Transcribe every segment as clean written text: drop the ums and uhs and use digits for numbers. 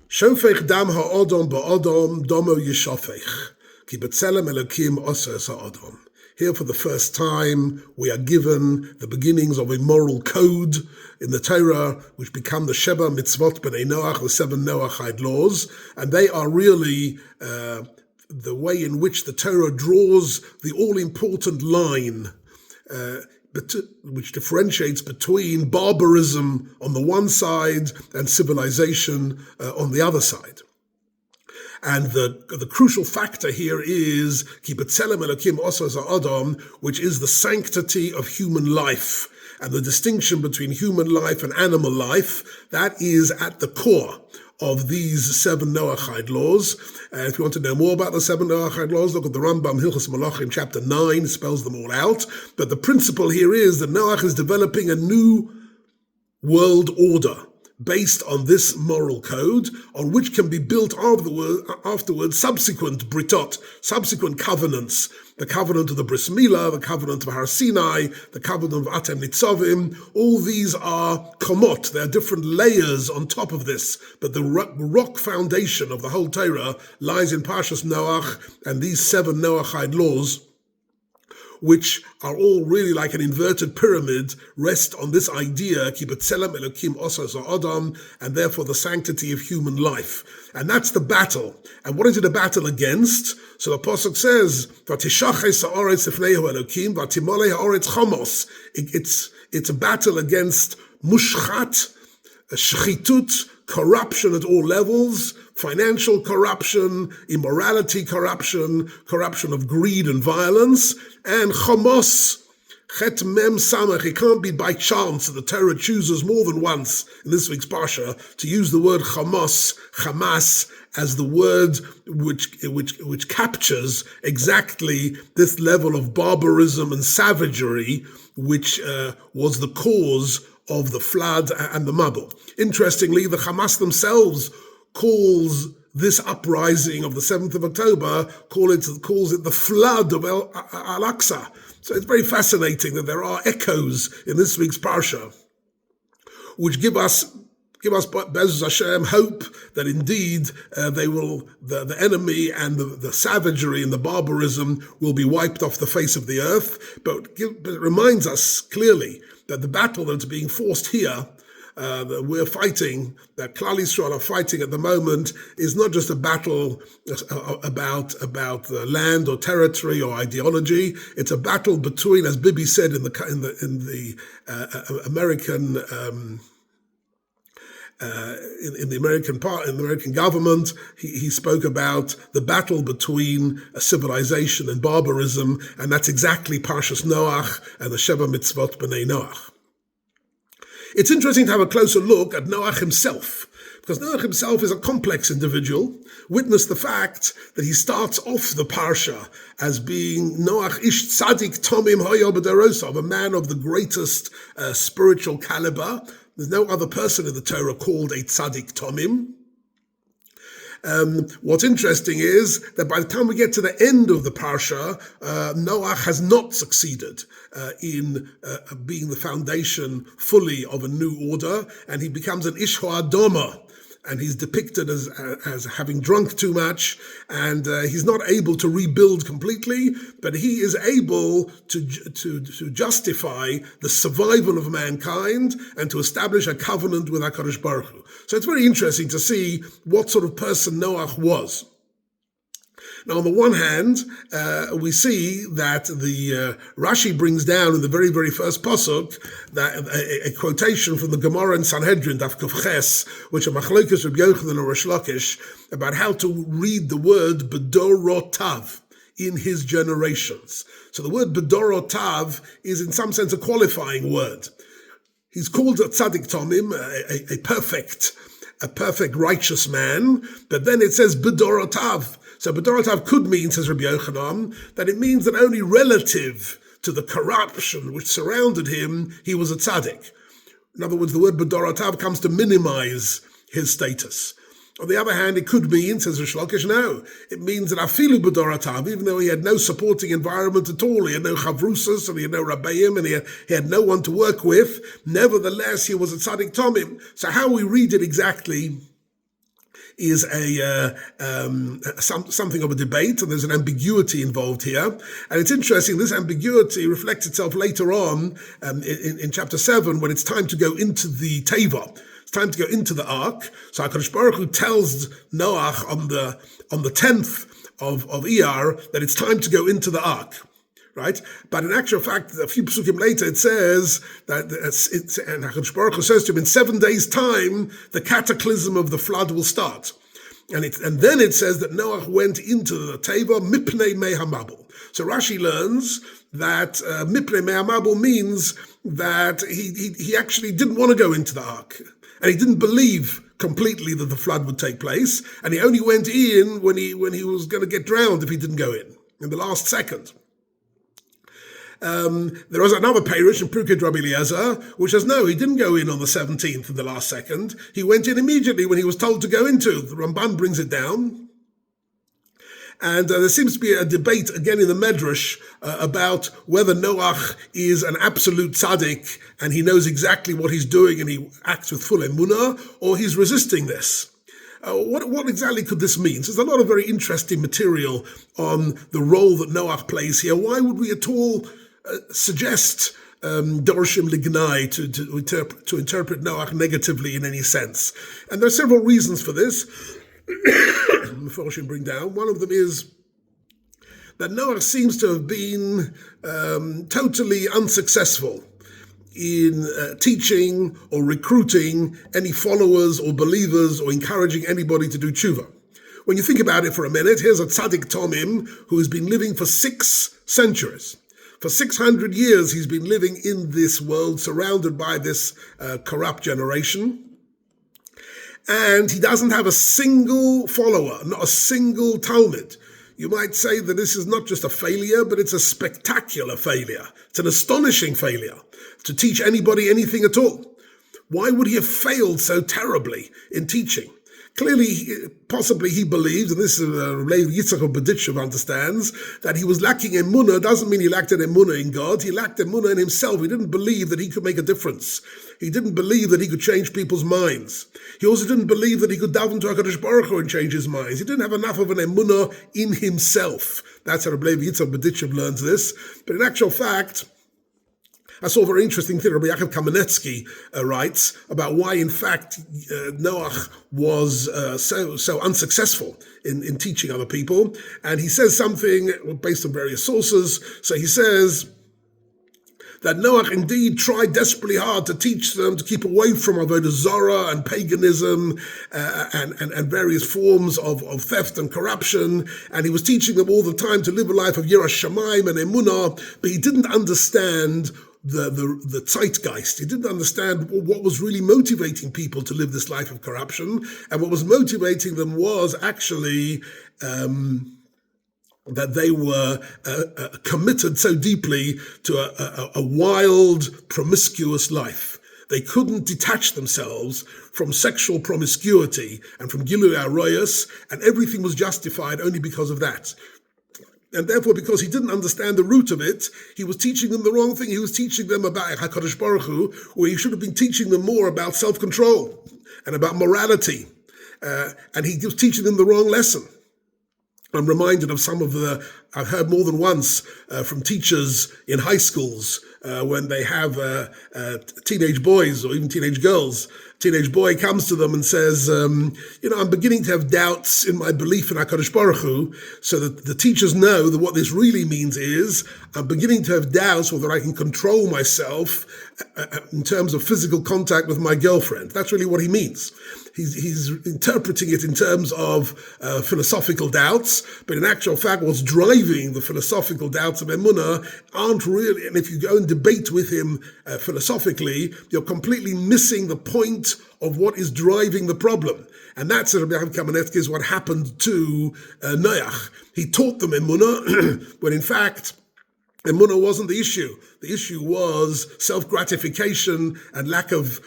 Shofech dam ha'odom ba'odom domo yishofech. Ki b'tzelem Elokim oses ha'odom. Here for the first time we are given the beginnings of a moral code in the Torah which become the Sheba Mitzvot B'nai Noach, the 7 Noachide laws, and they are really the way in which the Torah draws the all-important line which differentiates between barbarism on the one side and civilization on the other side. And the crucial factor here is Ki b'tzelem Elokim osas ha'adam, which is the sanctity of human life and the distinction between human life and animal life. That is at the core of these 7 Noachide laws. If you want to know more about the 7 Noachide laws, look at the Rambam Hilchos Malachim chapter 9, it spells them all out. But the principle here is that Noach is developing a new world order based on this moral code, on which can be built afterwards subsequent britot, subsequent covenants, the covenant of the Bris Milah, the covenant of Har Sinai, the covenant of Atem Nitzavim. All these are komot, they are different layers on top of this, but the rock foundation of the whole Torah lies in Parshas Noach and these 7 Noachide laws, which are all really like an inverted pyramid, rest on this idea, Ki b'tzelem Elokim osas ha'adam, and therefore the sanctity of human life. And that's the battle. And what is it a battle against? So the Pasuk says, V'tishaches ha'aretz lifnei Elokim, v'timolei ha'aretz chamos. It's a battle against mushchat, shchitut, corruption at all levels, financial corruption, immorality corruption, corruption of greed and violence, and Hamas, Chet Mem Samach. It can't be by chance that the Torah chooses more than once in this week's Parsha to use the word Hamas, as the word which captures exactly this level of barbarism and savagery, which was the cause of the flood and the Mabul. Interestingly, the Hamas themselves calls this uprising of the 7th of October, calls it the flood of Al-Aqsa. So it's very fascinating that there are echoes in this week's Parsha, which give us Be'ez Hashem hope that indeed the enemy and the savagery and the barbarism will be wiped off the face of the earth. But it reminds us clearly that the battle that's being forced here, that we're fighting, that Klal Yisrael are fighting at the moment, is not just a battle about the land or territory or ideology. It's a battle between, as Bibi said in the American. In the American government, he spoke about the battle between a civilization and barbarism, and that's exactly Parshas Noach and the Sheva Mitzvot B'nai Noach. It's interesting to have a closer look at Noach himself, because Noach himself is a complex individual. Witness the fact that he starts off the Parsha as being Noach Ish Tzadik Tomim Hoyo B'Darosav, a man of the greatest spiritual caliber. There's no other person in the Torah called a Tzadik Tomim. What's interesting is that by the time we get to the end of the Parsha, Noach has not succeeded in being the foundation fully of a new order, and he becomes an Ish Ha'adama, and he's depicted as having drunk too much, and he's not able to rebuild completely, but he is able to justify the survival of mankind and to establish a covenant with HaKadosh Baruch Hu. So it's very interesting to see what sort of person Noach was. Now, on the one hand, we see that the Rashi brings down in the very, very first pasuk that a quotation from the Gemara in Sanhedrin, Daf Kuf Ches, which are Machlokes Reb Yochanan or Rish Lakish, about how to read the word B'dorotav, in his generations. So the word B'dorotav is in some sense a qualifying word. He's called a Tzadik Tomim, a perfect righteous man, but then it says B'dorotav. So B'dorotav could mean, says Rabbi Yochanan, that it means that only relative to the corruption which surrounded him, he was a tzaddik. In other words, the word B'dorotav comes to minimize his status. On the other hand, it could mean, says Rish Lakish, no, it means that afilu B'dorotav, even though he had no supporting environment at all, he had no chavrusas, and he had no rabbeim, and he had no one to work with, nevertheless, he was a tzaddik tomim. So how we read it exactly is something of a debate, and there's an ambiguity involved here. And it's interesting, this ambiguity reflects itself later on in chapter 7, when it's time to go into the Teva. It's time to go into the ark. So HaKadosh Baruch Hu tells Noach on the 10th of Iyar that it's time to go into the ark. Right? But in actual fact, a few psukim later, it says that, and HaKadosh Baruch Hu says to him, in 7 days' time, the cataclysm of the flood will start. And then it says that Noach went into the Teva, mipnei mei hamabel. So Rashi learns that mipnei mei hamabel means that he actually didn't want to go into the ark. And he didn't believe completely that the flood would take place. And he only went in when he was going to get drowned if he didn't go in the last second. There was another parish in Pirkei Rabbi Eliezer, which says no, he didn't go in on the 17th in the last second. He went in immediately when he was told to go into. The Ramban brings it down. And there seems to be a debate again in the Medrash about whether Noach is an absolute tzaddik and he knows exactly what he's doing and he acts with full emunah, or he's resisting this. What exactly could this mean? So there's a lot of very interesting material on the role that Noach plays here. Why would we at all suggest Dorshim Lignai to interpret Noach negatively in any sense? And there are several reasons for this. Meforshim bring down. One of them is that Noach seems to have been totally unsuccessful in teaching or recruiting any followers or believers or encouraging anybody to do tshuva. When you think about it for a minute, here's a tzaddik Tomim who has been living for 6 centuries. For 600 years, he's been living in this world, surrounded by this corrupt generation. And he doesn't have a single follower, not a single Talmud. You might say that this is not just a failure, but it's a spectacular failure. It's an astonishing failure to teach anybody anything at all. Why would he have failed so terribly in teaching? Clearly, possibly he believes, and this is Lev Yitzchak of Berditchev understands, that he was lacking emunah. Doesn't mean he lacked an emunah in God. He lacked emunah in himself. He didn't believe that he could make a difference. He didn't believe that he could change people's minds. He also didn't believe that he could daven to HaKadosh Baruch Hu and change his minds. He didn't have enough of an emunah in himself. That's how Lev Yitzchak Berditchev learns this. But in actual fact, I saw a very interesting thing Rabbi Yaakov Kamenetsky writes about why, in fact, Noach was so unsuccessful in teaching other people. And he says something based on various sources. So he says that Noach indeed tried desperately hard to teach them to keep away from Avodah Zarah and paganism and various forms of theft and corruption. And he was teaching them all the time to live a life of Yiras Shamayim and Emunah, but he didn't understand the zeitgeist. He didn't understand what was really motivating people to live this life of corruption. And what was motivating them was actually that they were committed so deeply to a wild, promiscuous life. They couldn't detach themselves from sexual promiscuity and from Gilui Arayos, and everything was justified only because of that. And therefore, because he didn't understand the root of it, he was teaching them the wrong thing. He was teaching them about HaKadosh Baruch Hu, where he should have been teaching them more about self-control and about morality. And he was teaching them the wrong lesson. I'm reminded of some of I've heard more than once from teachers in high schools when they have teenage boys or even teenage girls. Teenage boy comes to them and says, I'm beginning to have doubts in my belief in HaKadosh Baruch Hu, so that the teachers know that what this really means is I'm beginning to have doubts whether I can control myself in terms of physical contact with my girlfriend. That's really what he means. He's interpreting it in terms of philosophical doubts, but in actual fact, what's driving the philosophical doubts of Emunah aren't really, and if you go and debate with him philosophically, you're completely missing the point of what is driving the problem. And that's, Rabbi Yaakov Kamenetsky, is what happened to Noach. He taught them Emunah, when in fact, Emunah wasn't the issue. The issue was self-gratification and lack of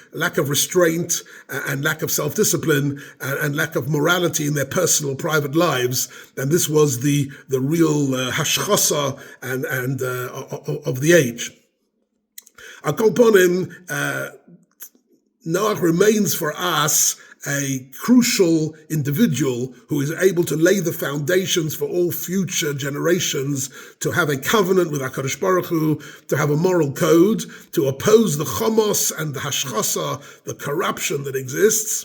restraint and lack of self-discipline and lack of morality in their personal, private lives. And this was the real hashchasa and of the age. Al kol ponim, Noach remains for us a crucial individual who is able to lay the foundations for all future generations to have a covenant with HaKadosh Baruch Hu, to have a moral code, to oppose the Hamas and the hashchasa, the corruption that exists,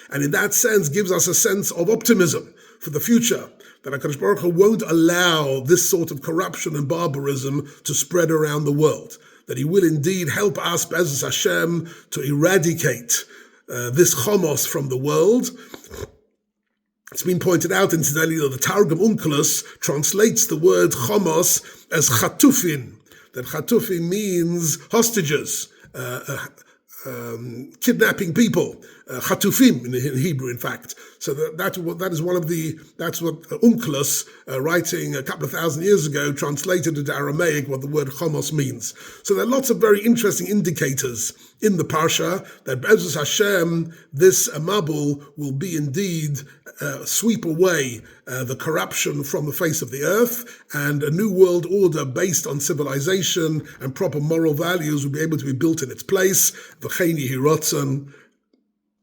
and in that sense gives us a sense of optimism for the future, that HaKadosh Baruch Hu won't allow this sort of corruption and barbarism to spread around the world, that he will indeed help us, Be'ezus Hashem, to eradicate this Hamas from the world. It's been pointed out incidentally that the Targum Onkelos translates the word Hamas as Chatufin, that Chatufin means hostages, kidnapping people, Chatufim in Hebrew, in fact. So that's what Onkelos, writing a couple of thousand years ago, translated into Aramaic what the word Hamas means. So there are lots of very interesting indicators in the Parsha that Be'ezus Hashem, this Mabul will be indeed sweep away the corruption from the face of the earth, and a new world order based on civilization and proper moral values will be able to be built in its place. V'chein yehi ratzon.